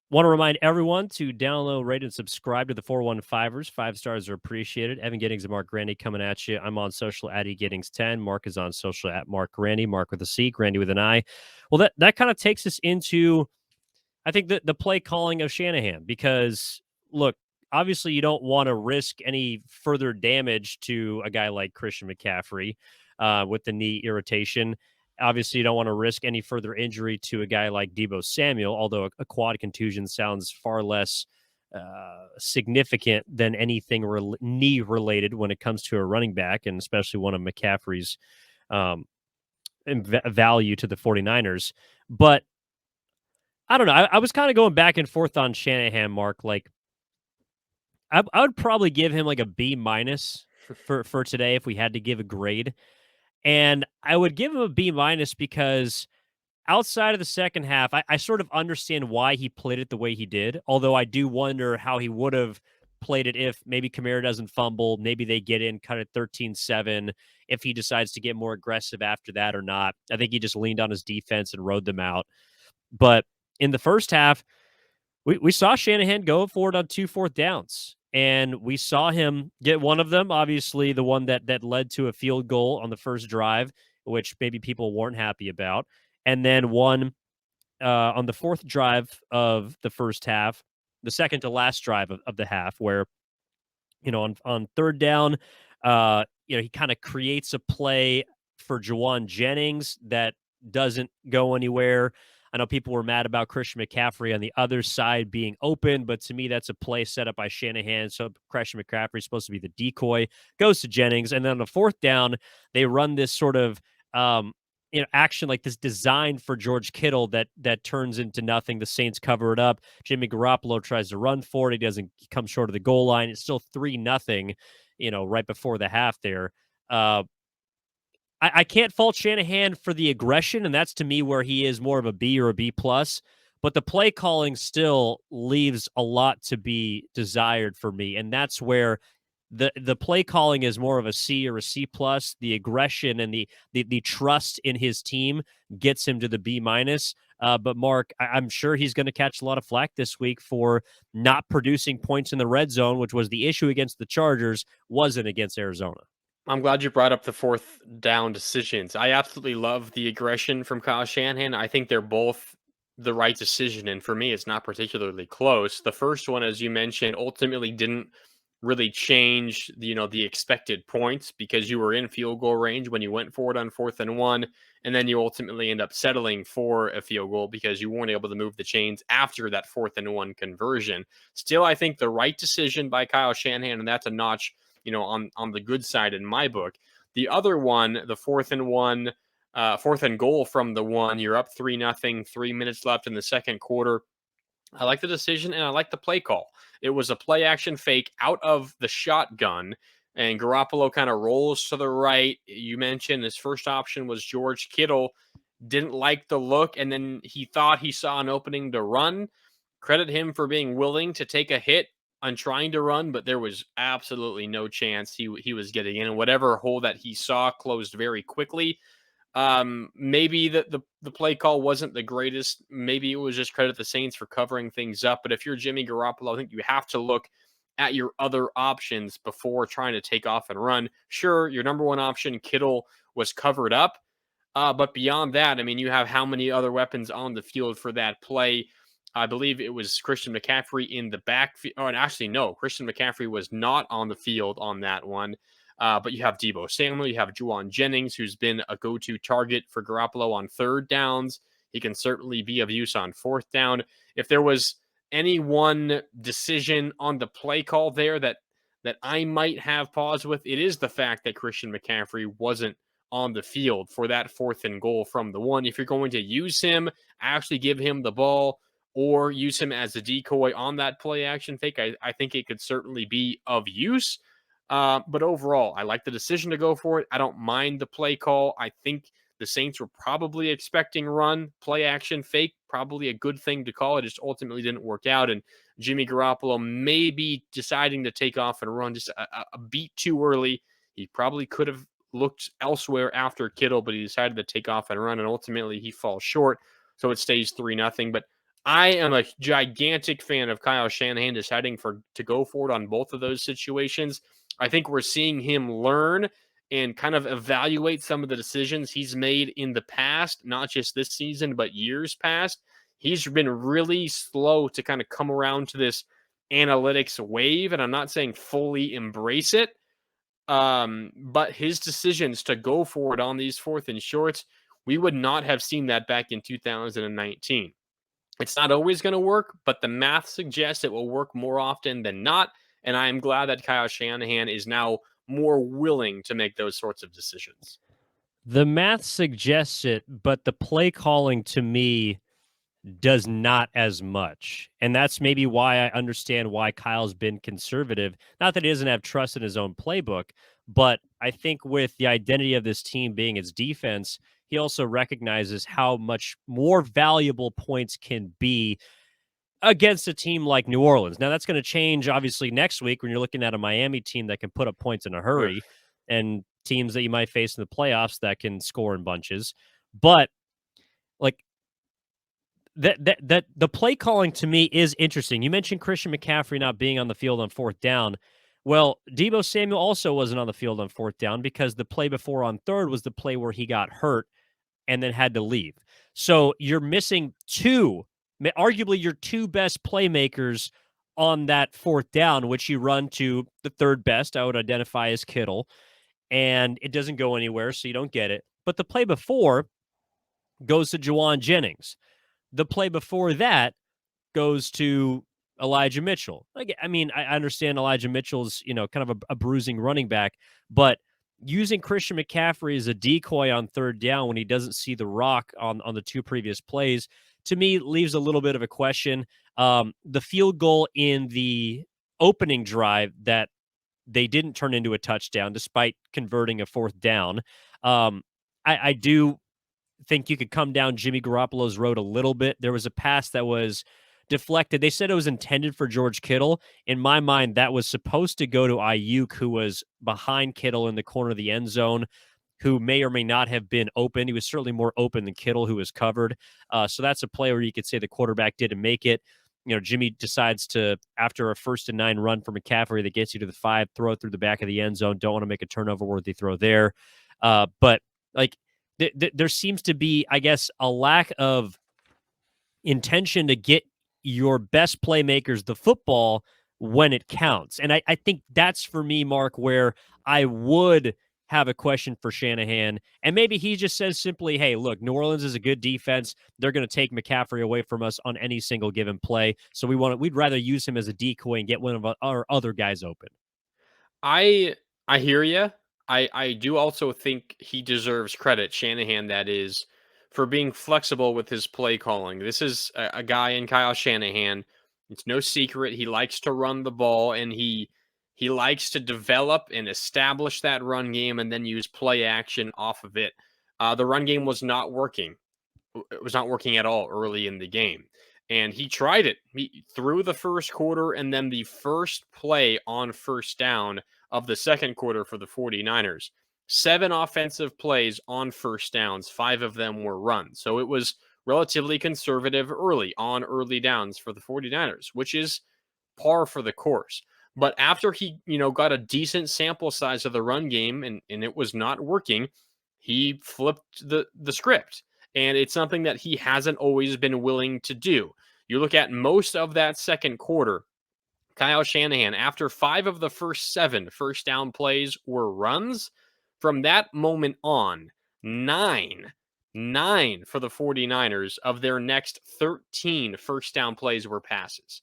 Want to remind everyone to download, rate, and subscribe to the 415ers. 5 stars are appreciated. Evan Giddings and Marc Grandy coming at you. I'm on social at eGiddings10. Marc is on social at Marc Grandy. Marc with a C, Grandy with an I. Well, that kind of takes us into, I think, the play calling of Shanahan, because, look, obviously you don't want to risk any further damage to a guy like Christian McCaffrey with the knee irritation. Obviously, you don't want to risk any further injury to a guy like Deebo Samuel, although a quad contusion sounds far less significant than anything knee related when it comes to a running back, and especially one of McCaffrey's um, value to the 49ers. But I don't know. I was kind of going back and forth on Shanahan, Marc. Like, I would probably give him like a B minus for today if we had to give a grade. And I would give him a B minus because outside of the second half, I sort of understand why he played it the way he did. Although I do wonder how he would have played it if maybe Kamara doesn't fumble, maybe they get in, cut it 13-7, if he decides to get more aggressive after that or not. I think he just leaned on his defense and rode them out. But in the first half, we saw Shanahan go forward on 2 fourth downs, and we saw him get one of them, obviously the one that led to a field goal on the first drive, which maybe people weren't happy about, and then one on the fourth drive of the first half, the second to last drive of the half, where, on third down, he kind of creates a play for Jawan Jennings that doesn't go anywhere. I know people were mad about Christian McCaffrey on the other side being open, but to me, that's a play set up by Shanahan. So Christian McCaffrey is supposed to be the decoy, goes to Jennings. And then on the fourth down, they run this sort of action like this designed for George Kittle that turns into nothing. The Saints cover it up. Jimmy Garoppolo tries to run for it. He doesn't come short of the goal line. It's still 3-0, right before the half there. I can't fault Shanahan for the aggression, and that's to me where he is more of a B or a B plus. But the play calling still leaves a lot to be desired for me, and that's where the play calling is more of a C or a C plus. The aggression and the trust in his team gets him to the B minus. But Marc, I'm sure he's going to catch a lot of flack this week for not producing points in the red zone, which was the issue against the Chargers, wasn't against Arizona. I'm glad you brought up the fourth down decisions. I absolutely love the aggression from Kyle Shanahan. I think they're both the right decision. And for me, it's not particularly close. The first one, as you mentioned, ultimately didn't really change the expected points because you were in field goal range when you went forward on 4th and 1. And then you ultimately end up settling for a field goal because you weren't able to move the chains after that 4th and 1 conversion. Still, I think the right decision by Kyle Shanahan, and that's a notch on the good side in my book. The other one, the 4th and 1, 4th and goal from the 1, you're up 3-0, 3 minutes left in the second quarter. I like the decision and I like the play call. It was a play action fake out of the shotgun, and Garoppolo kind of rolls to the right. You mentioned his first option was George Kittle. Didn't like the look, and then he thought he saw an opening to run. Credit him for being willing to take a hit on trying to run, but there was absolutely no chance he was getting in. And whatever hole that he saw closed very quickly. Maybe the play call wasn't the greatest. Maybe it was just credit the Saints for covering things up. But if you're Jimmy Garoppolo, I think you have to look at your other options before trying to take off and run. Sure, your number one option, Kittle, was covered up. But beyond that, I mean, you have how many other weapons on the field for that play? I believe it was Christian McCaffrey in the backfield. Oh, and actually, no, Christian McCaffrey was not on the field on that one. But you have Deebo Samuel, you have Juwan Jennings, who's been a go-to target for Garoppolo on third downs. He can certainly be of use on fourth down. If there was any one decision on the play call there that I might have pause with, it is the fact that Christian McCaffrey wasn't on the field for that 4th and goal from the 1. If you're going to use him, actually give him the ball or use him as a decoy on that play action fake, I think it could certainly be of use. But overall, I like the decision to go for it. I don't mind the play call. I think the Saints were probably expecting run, play action, fake, probably a good thing to call. It just ultimately didn't work out. And Jimmy Garoppolo maybe deciding to take off and run just a beat too early. He probably could have looked elsewhere after Kittle, but he decided to take off and run, and ultimately he falls short. So it stays 3-0. But I am a gigantic fan of Kyle Shanahan deciding to go for it on both of those situations. I think we're seeing him learn and kind of evaluate some of the decisions he's made in the past, not just this season, but years past. He's been really slow to kind of come around to this analytics wave, and I'm not saying fully embrace it. But his decisions to go for it on these fourth and shorts, we would not have seen that back in 2019. It's not always going to work, but the math suggests it will work more often than not. And I am glad that Kyle Shanahan is now more willing to make those sorts of decisions. The math suggests it, but the play calling to me does not as much. And that's maybe why I understand why Kyle's been conservative. Not that he doesn't have trust in his own playbook, but I think with the identity of this team being its defense, he also recognizes how much more valuable points can be against a team like New Orleans. Now, that's going to change, obviously, next week when you're looking at a Miami team that can put up points in a Ugh. hurry and teams that you might face in the playoffs that can score in bunches. But, like, that the play calling to me is interesting. You mentioned Christian McCaffrey not being on the field on fourth down. Well, Deebo Samuel also wasn't on the field on fourth down because the play before on third was the play where he got hurt and then had to leave. So you're missing arguably your two best playmakers on that fourth down, which you run to the third best, I would identify as Kittle, and it doesn't go anywhere, so you don't get it. But the play before goes to Juwan Jennings. The play before that goes to Elijah Mitchell. Like, I mean, I understand Elijah Mitchell's, kind of a bruising running back, but using Christian McCaffrey as a decoy on third down when he doesn't see the rock on the two previous plays, to me, leaves a little bit of a question. The field goal in the opening drive that they didn't turn into a touchdown despite converting a fourth down. I do think you could come down Jimmy Garoppolo's road a little bit. There was a pass that was deflected. They said it was intended for George Kittle. In my mind, that was supposed to go to Ayuk, who was behind Kittle in the corner of the end zone, who may or may not have been open. He was certainly more open than Kittle, who was covered. So that's a play where you could say the quarterback didn't make it. Jimmy decides to, after a 1st and 9 run for McCaffrey that gets you to the 5, throw it through the back of the end zone. Don't want to make a turnover-worthy throw there. But, like, there seems to be, I guess, a lack of intention to get your best playmakers the football when it counts. And I think that's, for me, Mark, where I would have a question for Shanahan. And maybe he just says simply, hey, look, New Orleans is a good defense. They're going to take McCaffrey away from us on any single given play. So we'd rather use him as a decoy and get one of our other guys open. I I hear you. I do also think he deserves credit, Shanahan, that is, for being flexible with his play calling. This is a guy in Kyle Shanahan. It's no secret he likes to run the ball, and he likes to develop and establish that run game and then use play action off of it. The run game was not working. It was not working at all early in the game. And he tried it through the first quarter and then the first play on first down of the second quarter for the 49ers. 7 offensive plays on first downs, 5 of them were runs. So it was relatively conservative early on early downs for the 49ers, which is par for the course. But after he, got a decent sample size of the run game and it was not working, he flipped the script. And it's something that he hasn't always been willing to do. You look at most of that second quarter, Kyle Shanahan, after 5 of the first 7 first down plays were runs, from that moment on, 9 for the 49ers of their next 13 first down plays were passes.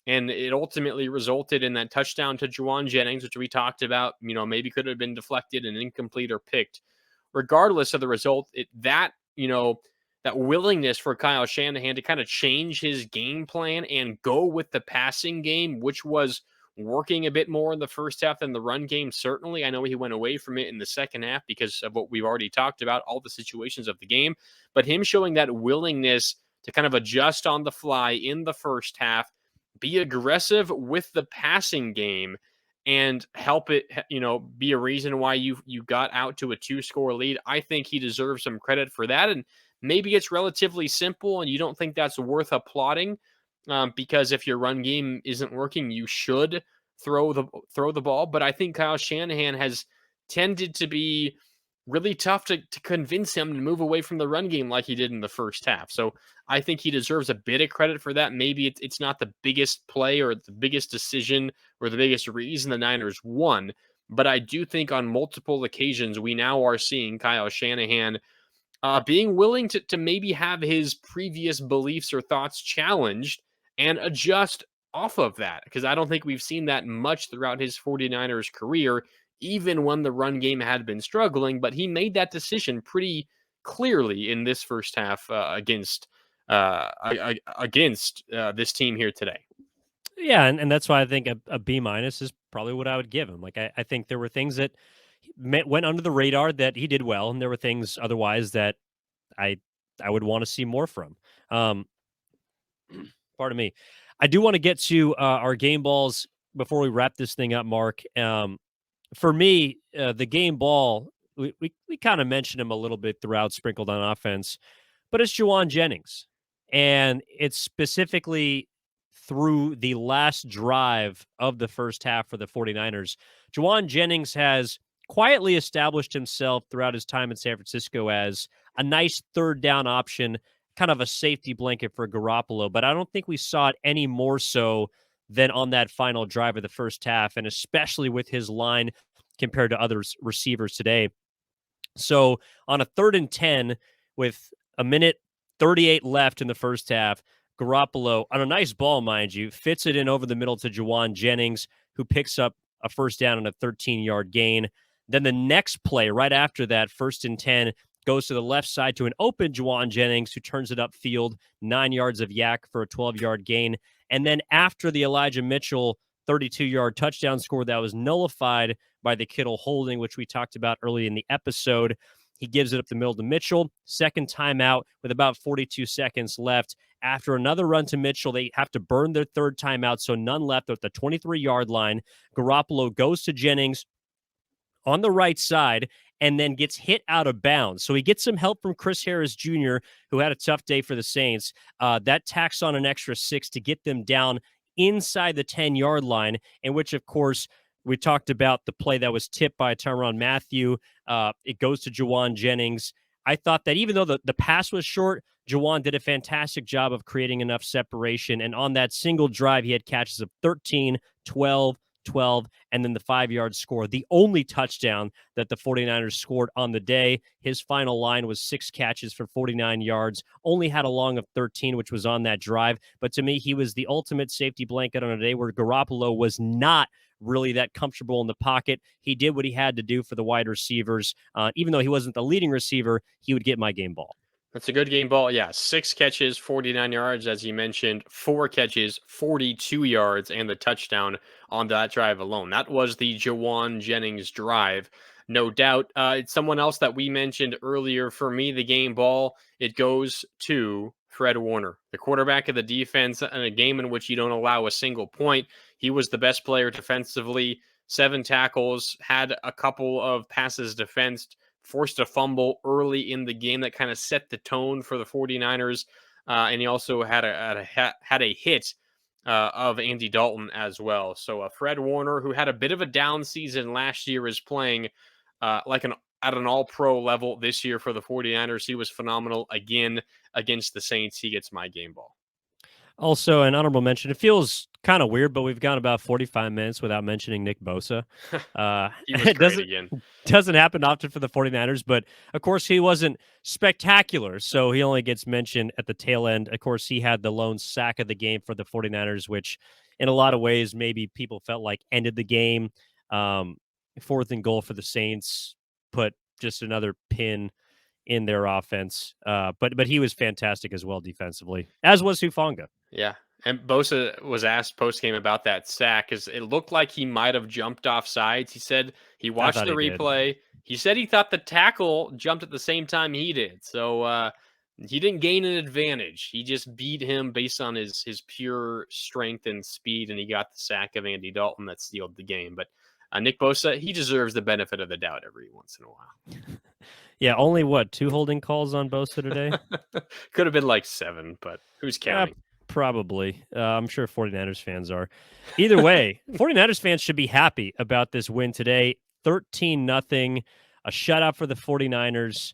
And it ultimately resulted in that touchdown to Juwan Jennings, which we talked about, maybe could have been deflected and incomplete or picked. Regardless of the result, that willingness for Kyle Shanahan to kind of change his game plan and go with the passing game, which was working a bit more in the first half than the run game. Certainly, I know he went away from it in the second half because of what we've already talked about, all the situations of the game. But him showing that willingness to kind of adjust on the fly in the first half, be aggressive with the passing game, and help it, be a reason why you got out to a 2-score lead. I think he deserves some credit for that. And maybe it's relatively simple and you don't think that's worth applauding, because if your run game isn't working, you should throw the ball. But I think Kyle Shanahan has tended to be really tough to convince him to move away from the run game like he did in the first half. So I think he deserves a bit of credit for that. Maybe it's not the biggest play or the biggest decision or the biggest reason the Niners won, but I do think on multiple occasions we now are seeing Kyle Shanahan being willing to maybe have his previous beliefs or thoughts challenged and adjust off of that. Because I don't think we've seen that much throughout his 49ers career, even when the run game had been struggling. But he made that decision pretty clearly in this first half against this team here today. Yeah, and that's why I think a B minus is probably what I would give him. Like I think there were things that went under the radar that he did well, and there were things otherwise that I I would want to see more from. Um, pardon me. I do want to get to our game balls before we wrap this thing up, Mark. For me, the game ball, we kind of mentioned him a little bit throughout, sprinkled on offense, but it's Juwan Jennings. And it's specifically through the last drive of the first half for the 49ers. Juwan Jennings has quietly established himself throughout his time in San Francisco as a nice third down option, kind of a safety blanket for Garoppolo. But I don't think we saw it any more so than on that final drive of the first half, and especially with his line compared to other receivers today. So on a 3rd and 10 with a minute 38 left in the first half, Garoppolo, on a nice ball, mind you, fits it in over the middle to Juwan Jennings, who picks up a first down and a 13-yard gain. Then the next play right after that, 1st and 10, goes to the left side to an open Juwan Jennings, who turns it upfield, 9 yards of yak for a 12-yard gain. And then after the Elijah Mitchell 32-yard touchdown score that was nullified by the Kittle holding, which we talked about early in the episode, he gives it up the middle to Mitchell. Second timeout with about 42 seconds left. After another run to Mitchell, they have to burn their third timeout, so none left at the 23-yard line. Garoppolo goes to Jennings on the right side and then gets hit out of bounds. So he gets some help from Chris Harris Jr., who had a tough day for the Saints. That tacks on an extra 6 to get them down inside the 10-yard line, in which, of course, we talked about the play that was tipped by Tyrann Mathieu. It goes to Juwan Jennings. I thought that even though the pass was short, Juwan did a fantastic job of creating enough separation. And on that single drive, he had catches of 13, 12, 12, and then the 5-yard score. The only touchdown that the 49ers scored on the day. His final line was 6 catches for 49 yards, only had a long of 13, which was on that drive. But to me, he was the ultimate safety blanket on a day where Garoppolo was not really that comfortable in the pocket. He did what he had to do for the wide receivers. Even though he wasn't the leading receiver, he would get my game ball. That's a good game ball. Yeah, 6 catches, 49 yards, as you mentioned, 4 catches, 42 yards, and the touchdown on that drive alone. That was the Juwan Jennings drive. No doubt. It's someone else that we mentioned earlier. For me, the game ball, it goes to Fred Warner, the quarterback of the defense, in a game in which you don't allow a single point. He was the best player defensively, 7 tackles, had a couple of passes defensed, forced a fumble early in the game that kind of set the tone for the 49ers. And he also had a hit of Andy Dalton as well. So Fred Warner, who had a bit of a down season last year, is playing at an all-pro level this year for the 49ers. He was phenomenal again against the Saints. He gets my game ball. Also, an honorable mention. It feels kind of weird, but we've gone about 45 minutes without mentioning Nick Bosa. He was It great again. doesn't happen often for the 49ers, but of course he wasn't spectacular, so he only gets mentioned at the tail end. Of course, he had the lone sack of the game for the 49ers, which in a lot of ways maybe people felt like ended the game. 4th and goal for the Saints, put just another pin in their offense. But he was fantastic as well defensively, as was Hufanga. Yeah. And Bosa was asked post game about that sack because it looked like he might have jumped off sides. He said he I watched thought the he did. replay. He said he thought the tackle jumped at the same time he did. So he didn't gain an advantage. He just beat him based on his pure strength and speed, and he got the sack of Andy Dalton that sealed the game. But Nick Bosa, he deserves the benefit of the doubt every once in a while. Yeah, only what, 2 holding calls on Bosa today? Could have been like 7, but who's counting? Probably. I'm sure 49ers fans are. Either way, 49ers fans should be happy about this win today. 13-0, a shutout for the 49ers.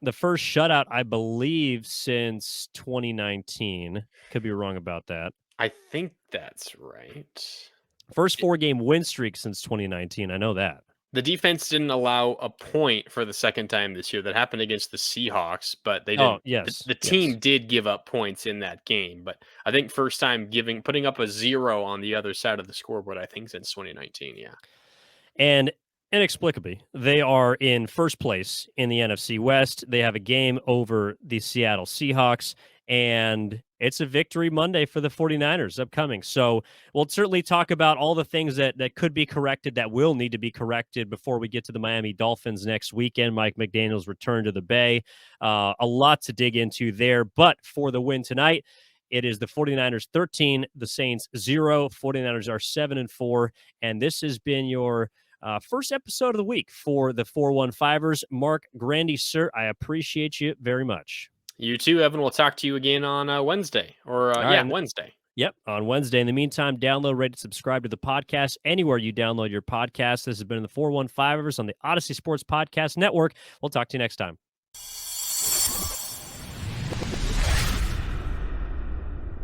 The first shutout, I believe, since 2019. Could be wrong about that. I think that's right. First 4-game win streak since 2019. I know that. The defense didn't allow a point for the second time this year. That happened against the Seahawks, but they Oh, didn't. yes. The Yes. team did give up points in that game, but I think first time putting up a 0 on the other side of the scoreboard, I think since 2019. Yeah. And inexplicably, they are in first place in the NFC West. They have a game over the Seattle Seahawks, and it's a victory Monday for the 49ers upcoming. So we'll certainly talk about all the things that could be corrected, that will need to be corrected before we get to the Miami Dolphins next weekend. Mike McDaniel's return to the Bay. A lot to dig into there. But for the win tonight, it is the 49ers 13, the Saints 0. 49ers are 7-4. And this has been your first episode of the week for the 415ers. Marc Grandy, sir, I appreciate you very much. You too, Evan. We'll talk to you again on Wednesday. Or, All right. Wednesday. Yep, on Wednesday. In the meantime, download, rate, and subscribe to the podcast anywhere you download your podcast. This has been the 415ers on the Odyssey Sports Podcast Network. We'll talk to you next time.